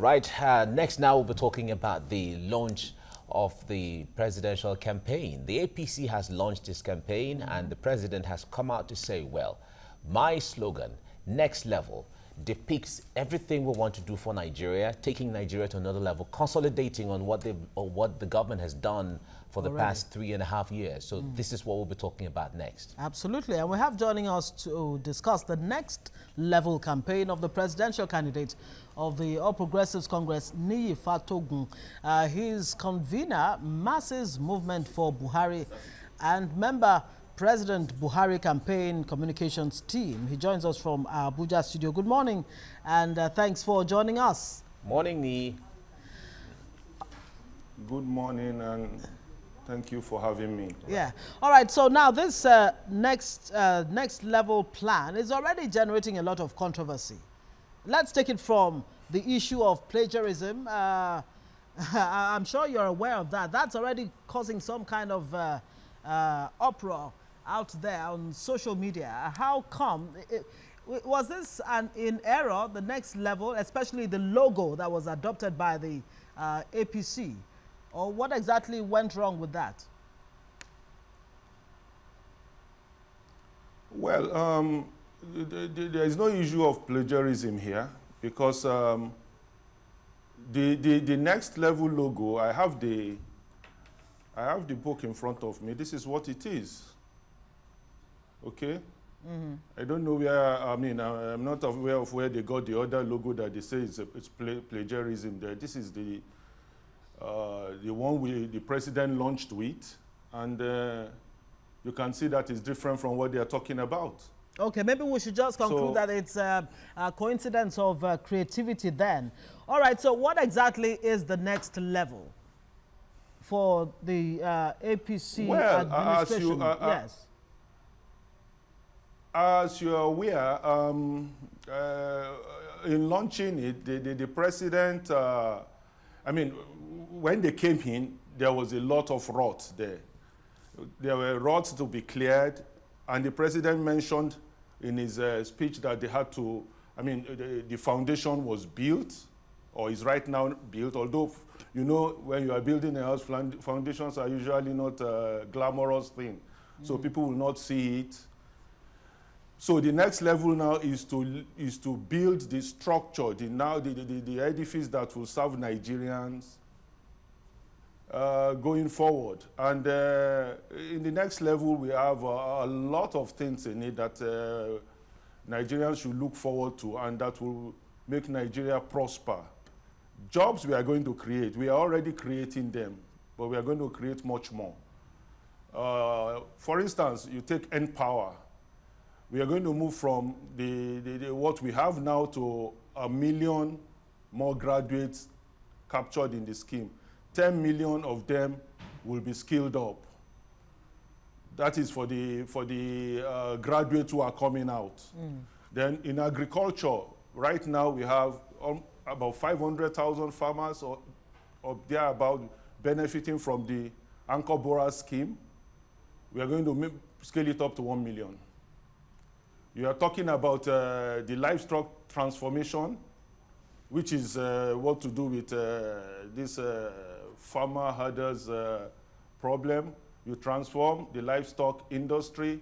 Right. Next, now we'll be talking about the launch of the presidential campaign. The APC has launched this campaign, and the president has come out to say, well, my slogan, next level, depicts everything we want to do for Nigeria, taking Nigeria to another level, consolidating on what the government has done for the past 3.5 years. So this is what we'll be talking about next. Absolutely. And we have joining us to discuss the next level campaign of the presidential candidate of the All Progressives Congress, Niyi Fatogun. His convener, Masses Movement for Buhari, and member President Buhari Campaign Communications Team. He joins us from our Abuja studio. Good morning, and thanks for joining us. Morning, Niyi. Good morning, and thank you for having me. Yeah. All right. So now this next level plan is already generating a lot of controversy. Let's take it from the issue of plagiarism. I'm sure you're aware of that. That's already causing some kind of uproar out there on social media. How come? Was this in error, the next level, especially the logo that was adopted by the APC? Or what exactly went wrong with that? Well, there is no issue of plagiarism here, because the next level logo, I have the book in front of me. This is what it is. Okay? I don't know where, I'm not aware of where they got the other logo that they say it's plagiarism there. This is the one the president launched with, and you can see that it's different from what they are talking about. Okay, maybe we should just conclude that it's a coincidence of creativity then. All right, so what exactly is the next level for the APC administration? Yes. As you're aware, in launching it, the president, when they came in, there was a lot of rot there. There were rots to be cleared, and the president mentioned in his speech that they had to, the foundation was built, or is right now built, although, you know, when you are building a house, foundations are usually not a glamorous thing. So people will not see it. So the next level now is to build the structure, the edifice that will serve Nigerians going forward. And in the next level, we have a lot of things in it that Nigerians should look forward to, and that will make Nigeria prosper. Jobs we are going to create. We are already creating them, but we are going to create much more. For instance, you take N-Power. We are going to move from what we have now to 1 million more graduates captured in the scheme. 10 million of them will be skilled up. That is for the graduates who are coming out. Then in agriculture, right now we have about 500,000 farmers or thereabout benefiting from the Anchor Borer scheme. We are going to scale it up to 1 million. You are talking about the livestock transformation, which is what to do with this farmer herders problem. You transform the livestock industry,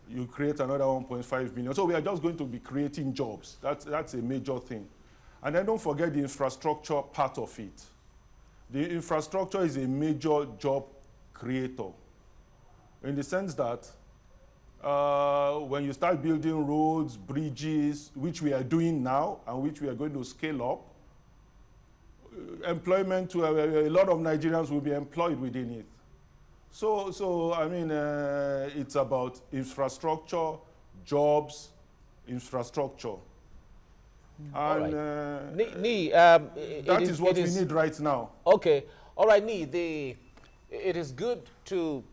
you create another 1.5 million. So we are just going to be creating jobs. That's a major thing. And then don't forget the infrastructure part of it. The infrastructure is a major job creator, in the sense that when you start building roads, bridges, which we are doing now and which we are going to scale up, employment to a lot of Nigerians will be employed within it. So it's about infrastructure, jobs, infrastructure. And that is what we need right now. Okay. All right, Niyi, it is good to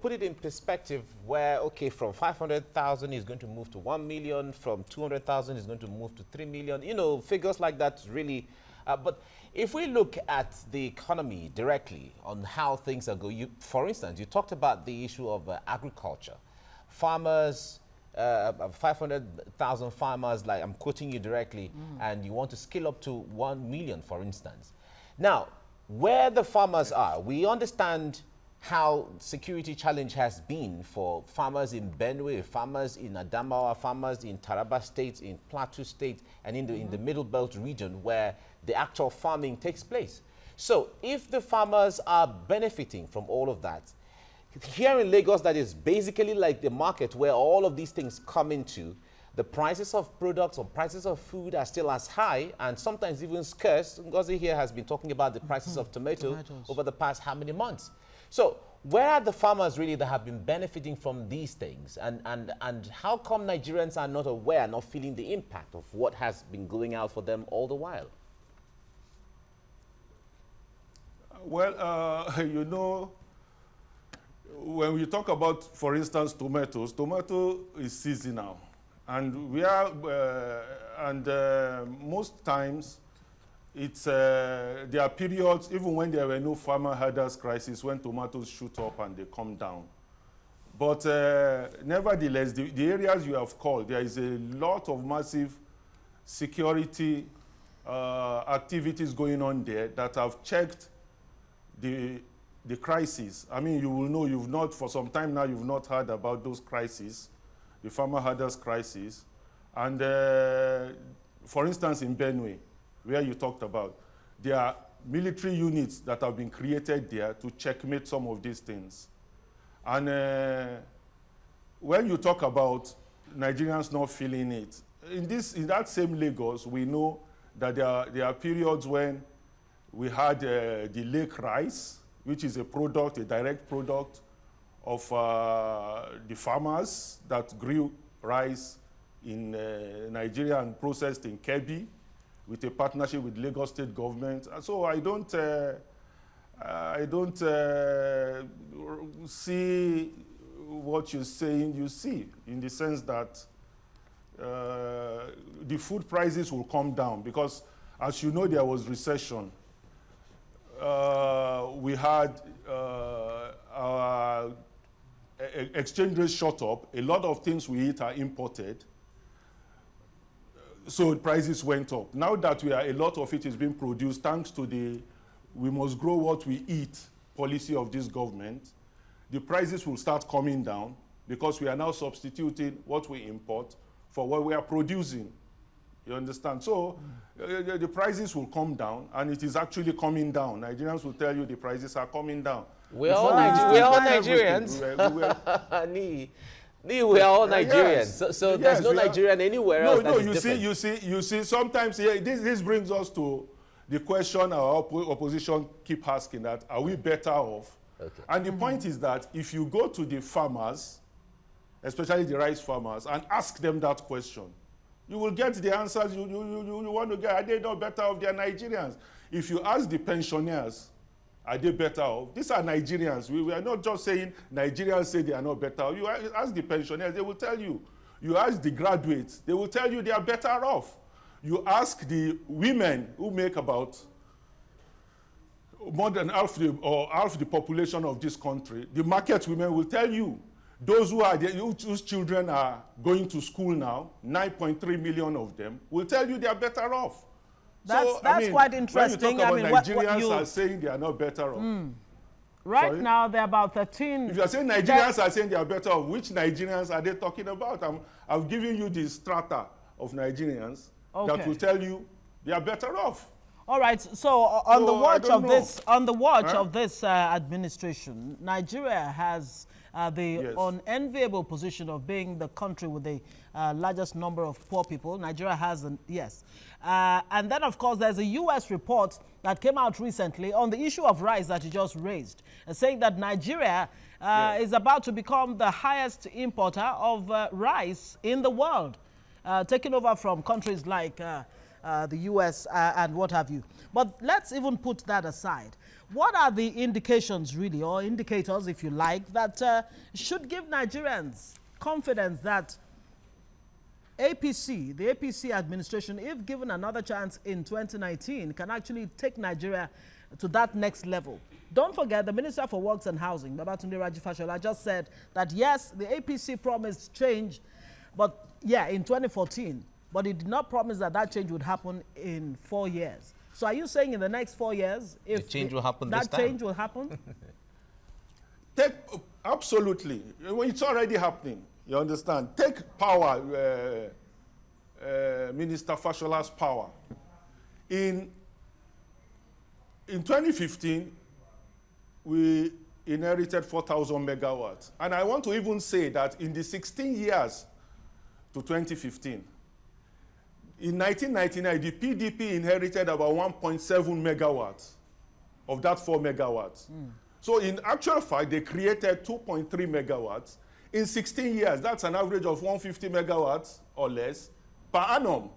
put it in perspective where, okay, from 500,000 is going to move to 1 million, from 200,000 is going to move to 3 million, figures like that really. But if we look at the economy directly on how things are going, for instance, you talked about the issue of agriculture. Farmers 500,000 farmers, like I'm quoting you directly, and you want to scale up to 1 million, for instance. Now, where the farmers are, we understand how security challenge has been for farmers in Benue, farmers in Adamawa, farmers in Taraba State, in Plateau State, and in the Middle Belt region where the actual farming takes place. So if the farmers are benefiting from all of that, here in Lagos, that is basically like the market where all of these things come into, the prices of products or prices of food are still as high and sometimes even scarce. Ngozi here has been talking about the prices of tomatoes over the past how many months. So where are the farmers really that have been benefiting from these things? And how come Nigerians are not aware, not feeling the impact of what has been going out for them all the while? Well, you know, when we talk about, for instance, tomatoes, tomato is seasonal. And most times, it's, there are periods, even when there were no farmer herders crisis, when tomatoes shoot up and they come down. But nevertheless, the areas you have called, there is a lot of massive security activities going on there that have checked the crisis. I mean, you will know, you've not, for some time now, you've not heard about those crises, the farmer herders crisis. And for instance, in Benue, where you talked about, there are military units that have been created there to checkmate some of these things. And when you talk about Nigerians not feeling it, in that same Lagos, we know that there are periods when we had the lake rice, which is a product, a direct product of the farmers that grew rice in Nigeria and processed in Kebbi, with a partnership with Lagos State government. And so I don't see what you're saying you see, in the sense that the food prices will come down because, as you know, there was recession. We had our exchange rate shot up. A lot of things we eat are imported. So prices went up. Now that a lot of it is being produced thanks to the "we must grow what we eat" policy of this government, the prices will start coming down because we are now substituting what we import for what we are producing. You understand? So the prices will come down, and it is actually coming down. Nigerians will tell you the prices are coming down. We're all Nigerians. We are all Nigerians. Yes. So yes, there's no Nigerian anywhere else. No, you see, sometimes this brings us to the question our opposition keep asking, that are we better off? Okay. And the point is that if you go to the farmers, especially the rice farmers, and ask them that question, you will get the answers you want to get. Are they not better off? They are Nigerians. If you ask the pensioners, are they better off? These are Nigerians. We are not just saying Nigerians say they are not better off. You ask the pensioners, they will tell you. You ask the graduates, they will tell you they are better off. You ask the women who make about more than half the population of this country, the market women will tell you. Those whose children are going to school now, 9.3 million of them, will tell you they are better off. That's quite interesting. When you talk about Nigerians are saying they are not better off. Right now, there are about 13. If you are saying Nigerians are saying they are better off, which Nigerians are they talking about? I'm giving you the strata of Nigerians that will tell you they are better off. All right. So on the watch of this administration, Nigeria has the unenviable position of being the country with the largest number of poor people. Nigeria has, and then, of course, there's a U.S. report that came out recently on the issue of rice that you just raised, saying that Nigeria is about to become the highest importer of rice in the world, taking over from countries like the U.S. And what have you. But let's even put that aside. What are the indications, really, or indicators, if you like, that should give Nigerians confidence that the APC administration, if given another chance in 2019, can actually take Nigeria to that next level? Don't forget, the Minister for Works and Housing, Babatunde Raji Fashola, just said that, yes, the APC promised change, But yeah, in 2014, but he did not promise that that change would happen in 4 years. So are you saying in the next 4 years, if the change will happen that this time? change will happen? Absolutely. It's already happening. You understand? Take power, Minister Fashola's power. In 2015, we inherited 4,000 megawatts. And I want to even say that in the 16 years to 2015, in 1999, the PDP inherited about 1.7 megawatts of that 4 megawatts. So in actual fact, they created 2.3 megawatts. In 16 years, that's an average of 150 megawatts or less per annum.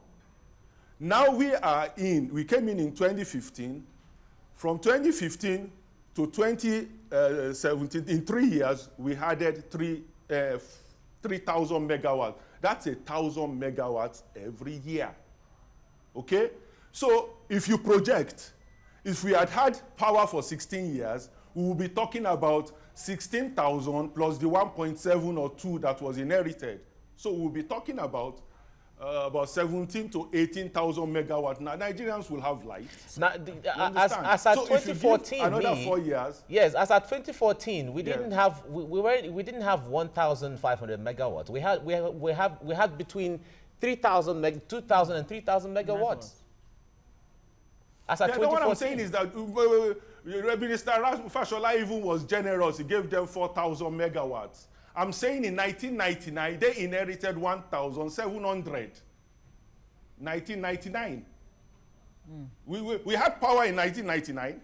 Now we came in 2015. From 2015 to 2017, in 3 years, we added 3,000 megawatts. That's 1,000 megawatts every year. Okay? So if you project, if we had power for 16 years, we will be talking about 16,000 plus the 1.7 or 2 that was inherited. So we'll be talking about 17 to 18,000 megawatts. Now Nigerians will have light. Now, as at so 2014, another 4 years. Yes, as at 2014, we didn't have we didn't have 1,500 megawatts. We had between 2,000 and 3,000 megawatts. As at 2014. What I'm saying is that Minister Fashola even was generous. He gave them 4,000 megawatts. I'm saying in 1999, they inherited 1,700. 1999. We had power in 1999.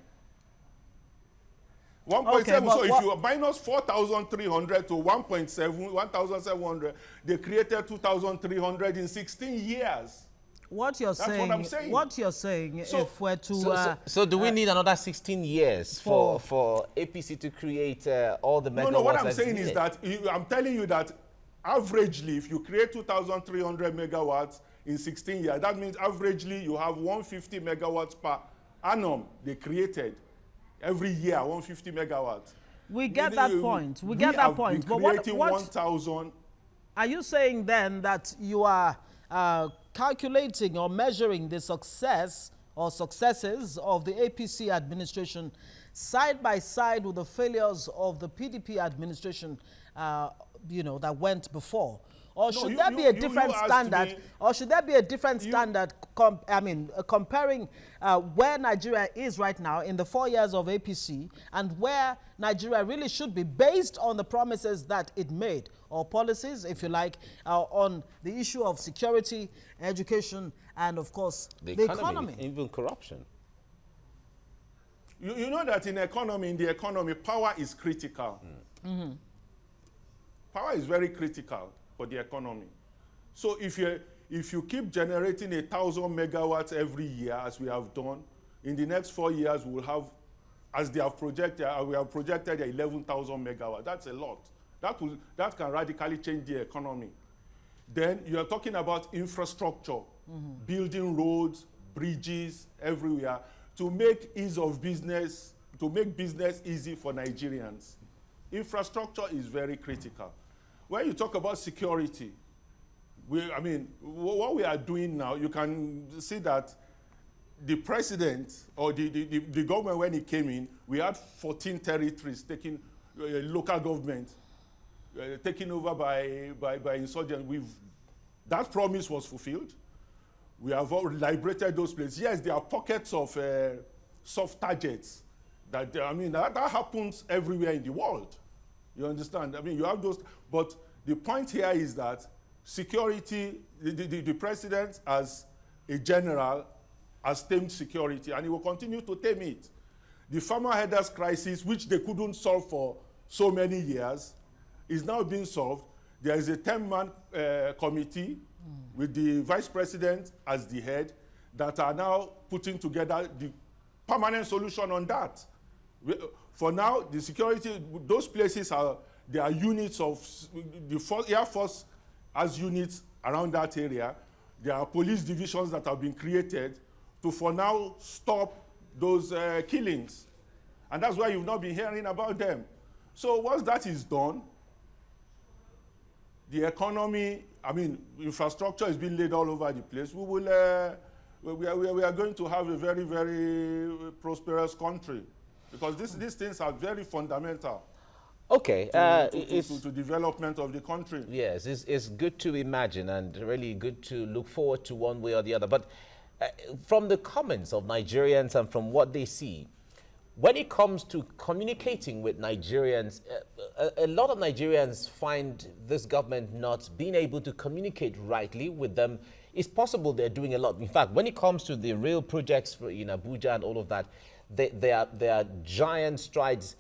1.7, okay, so if you minus 4,300 to 1.7, 1,700, they created 2,300 in 16 years. What you're saying, what I'm saying. What you're saying, so, if we're to... So do we need another 16 years for APC to create all the megawatts? No, what I'm saying is that, I'm telling you that averagely, if you create 2,300 megawatts in 16 years, that means averagely you have 150 megawatts per annum they created. Every year, 150 megawatts. We get that point. We get that point. But creating 1,000... Are you saying then that you are... calculating or measuring the success or successes of the APC administration side by side with the failures of the PDP administration, that went before? Or should there be a different standard? Or should there be a different standard, comparing where Nigeria is right now in the 4 years of APC and where Nigeria really should be based on the promises that it made, or policies, if you like, on the issue of security, education, and of course, the economy. Even corruption. You know that in the economy, power is critical. Power is very critical for the economy. So if you keep generating 1,000 megawatts every year, as we have done, in the next 4 years we'll have, as they have projected, we have projected 11,000 megawatts. That's a lot. That can radically change the economy. Then you are talking about infrastructure, building roads, bridges everywhere to make business easy for Nigerians. Infrastructure is very critical. When you talk about security, what we are doing now, you can see that the president or the government, when he came in, we had 14 territories taking local government taken over by insurgents. That promise was fulfilled. We have all liberated those places. Yes, there are pockets of soft targets that happens everywhere in the world. You understand? You have those, but the point here is that security, the president as a general has tamed security, and he will continue to tame it. The farmer headers crisis, which they couldn't solve for so many years, is now being solved. There is a 10-man committee with the vice president as the head that are now putting together the permanent solution on that. For now, the security, those places there are units of the Air Force has units around that area. There are police divisions that have been created to, for now, stop those killings. And that's why you've not been hearing about them. So once that is done, the economy, I mean, infrastructure is being laid all over the place. We are going to have a very, very prosperous country, because these things are very fundamental. Okay. To development of the country. Yes, it's good to imagine and really good to look forward to one way or the other. But from the comments of Nigerians and from what they see, when it comes to communicating with Nigerians, a lot of Nigerians find this government not being able to communicate rightly with them. It's possible they're doing a lot. In fact, when it comes to the real projects in Abuja and all of that, there are giant strides,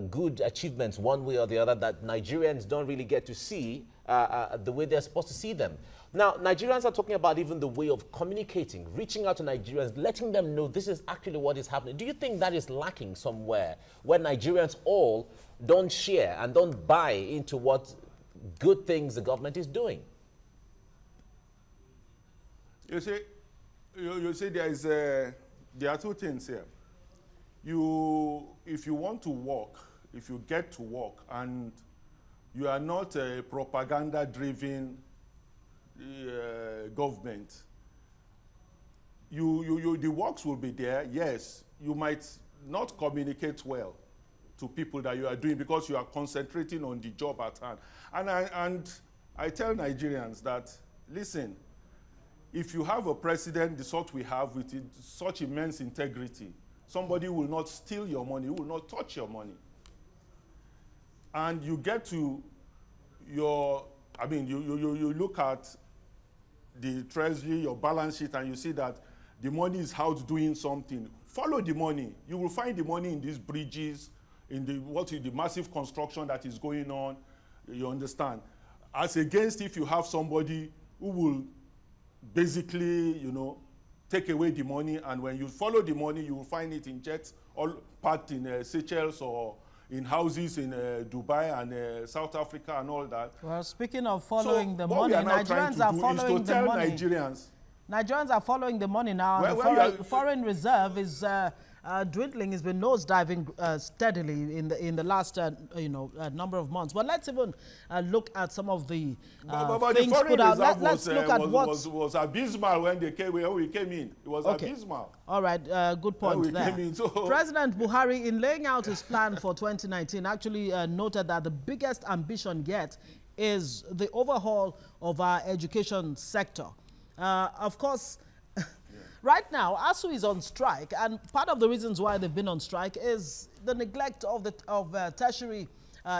good achievements one way or the other that Nigerians don't really get to see the way they're supposed to see them. Now, Nigerians are talking about even the way of communicating, reaching out to Nigerians, letting them know this is actually what is happening. Do you think that is lacking somewhere, where Nigerians all don't share and don't buy into what good things the government is doing? You see there are two things here. If you want to work, if you get to work and you are not a propaganda-driven government, the works will be there. Yes, you might not communicate well to people that you are doing because you are concentrating on the job at hand. And I tell Nigerians that, listen, if you have a president, the sort we have, with such immense integrity, somebody will not steal your money, will not touch your money. And you get to your, I mean, you look at the treasury, your balance sheet, and you see that the money is out doing something. Follow the money. You will find the money in these bridges, in the massive construction that is going on. You understand? As against if you have somebody who will basically, take away the money, and when you follow the money, you will find it in jets, all parked in Seychelles or in houses in Dubai and South Africa and all that. Well, speaking of following the money, Nigerians are following the money. Nigerians are following the money now. And the foreign reserve is dwindling. It's been nosediving steadily in the last number of months. But let's even look at some of the things put out. Let's look at what was abysmal when we came in. It was abysmal. All right, good point there. President Buhari, in laying out his plan for 2019, actually noted that the biggest ambition yet is the overhaul of our education sector. Of course, right now, ASU is on strike, and part of the reasons why they've been on strike is the neglect of tertiary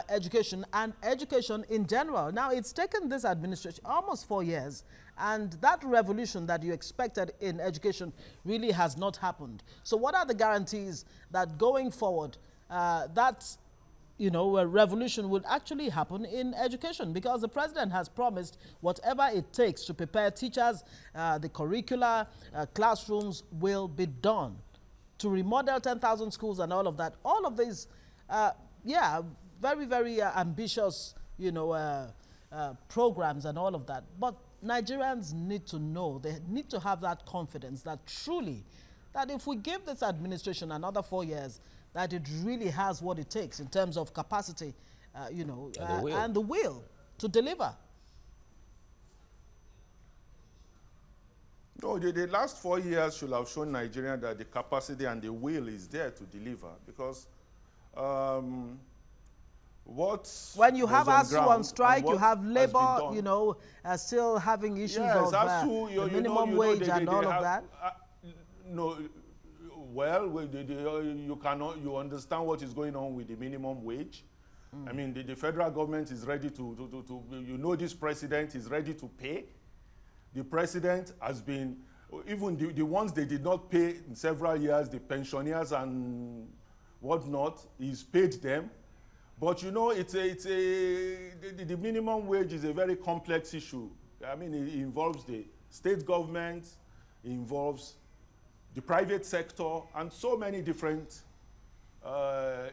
education and education in general. Now, it's taken this administration almost 4 years, and that revolution that you expected in education really has not happened. So what are the guarantees that going forward, a revolution would actually happen in education? Because the president has promised whatever it takes to prepare teachers, the curricula, classrooms will be done. To remodel 10,000 schools and all of that. All of these, very, very ambitious, programs and all of that. But Nigerians need to know, they need to have that confidence that truly, that if we give this administration another 4 years, that it really has what it takes in terms of capacity, and the will to deliver. No, the last 4 years should have shown Nigeria that the capacity and the will is there to deliver, because when you have ASU on strike, you have labor, still having issues of the minimum wage and all of that. No. Well, you understand what is going on with the minimum wage. I mean, the federal government is ready this president is ready to pay. The president has been, even the ones they did not pay in several years, the pensioners and whatnot, he's paid them. But the minimum wage is a very complex issue. I mean, it involves the state government, it involves the private sector, and so many different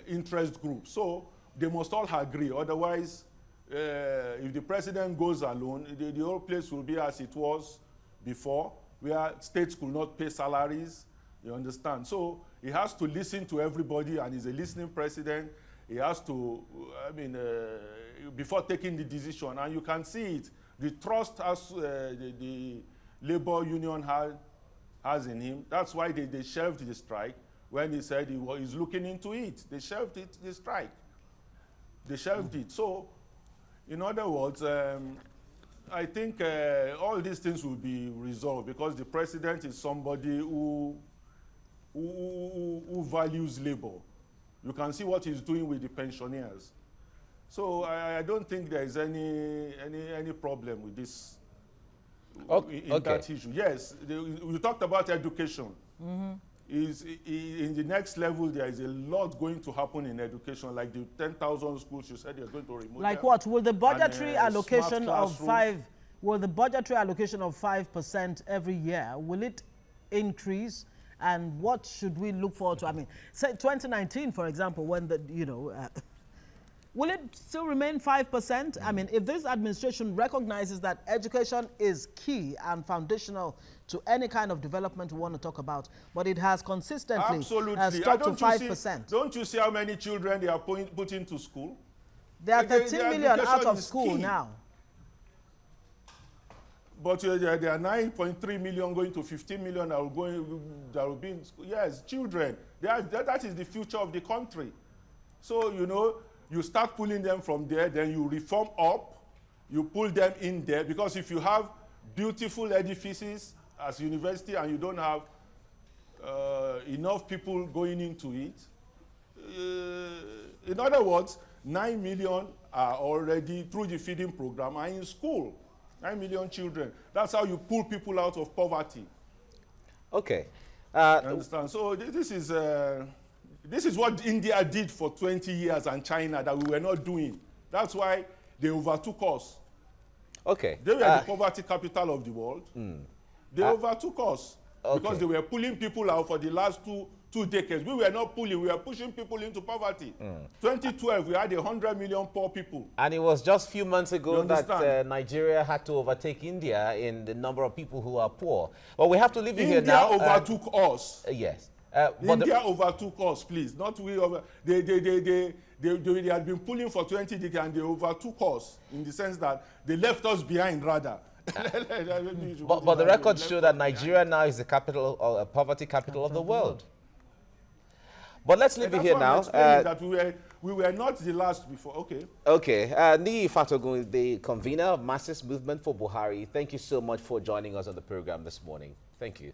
interest groups. So they must all agree. Otherwise, if the president goes alone, the whole place will be as it was before, where states could not pay salaries, you understand? So he has to listen to everybody, and he's a listening president. he has to, I mean, before taking the decision. And you can see it. The trust as the labor union has in him. That's why they shelved the strike. When he said he's looking into it, they shelved it, the strike. They shelved it. So, in other words, I think all these things will be resolved because the president is somebody who values labor. You can see what he's doing with the pensioners. So I don't think there is any problem with this in that issue. Yes, we talked about education. In the next level, there is a lot going to happen in education, like the 10,000 schools you said you're going to remove. Like what? Will the budgetary allocation of 5% every year, will it increase? And what should we look forward to? I mean, say 2019, for example, when the, will it still remain 5%? I mean, if this administration recognizes that education is key and foundational to any kind of development we want to talk about, but it has consistently stuck to 5%. Don't you see how many children they are put into school? There are 13 million out of school now. But there are 9.3 million going to 15 million that will be in school. Yes, children. That is the future of the country. So, you start pulling them from there, then you reform up, you pull them in there, because if you have beautiful edifices as university and you don't have enough people going into it, in other words, 9 million are already, through the feeding program, are in school. 9 million children. That's how you pull people out of poverty. Okay. Understand? So this is what India did for 20 years and China that we were not doing. That's why they overtook us. Okay. They were the poverty capital of the world. They overtook us because they were pulling people out for the last two decades. We were not pulling, we were pushing people into poverty. 2012, we had 100 million poor people. And it was just a few months ago that Nigeria had to overtake India in the number of people who are poor. Well, we have to leave you here now. India overtook us. Yes. India overtook us, please. Not we over. They had been pulling for 20 decades and they overtook us in the sense that they left us behind, rather. but the records show that Nigeria now is the capital, or poverty capital of the world. But let's leave it here now. That we were not the last before. Okay. Okay. Niyi Fatogun, the convener of Masses Movement for Buhari, thank you so much for joining us on the program this morning. Thank you.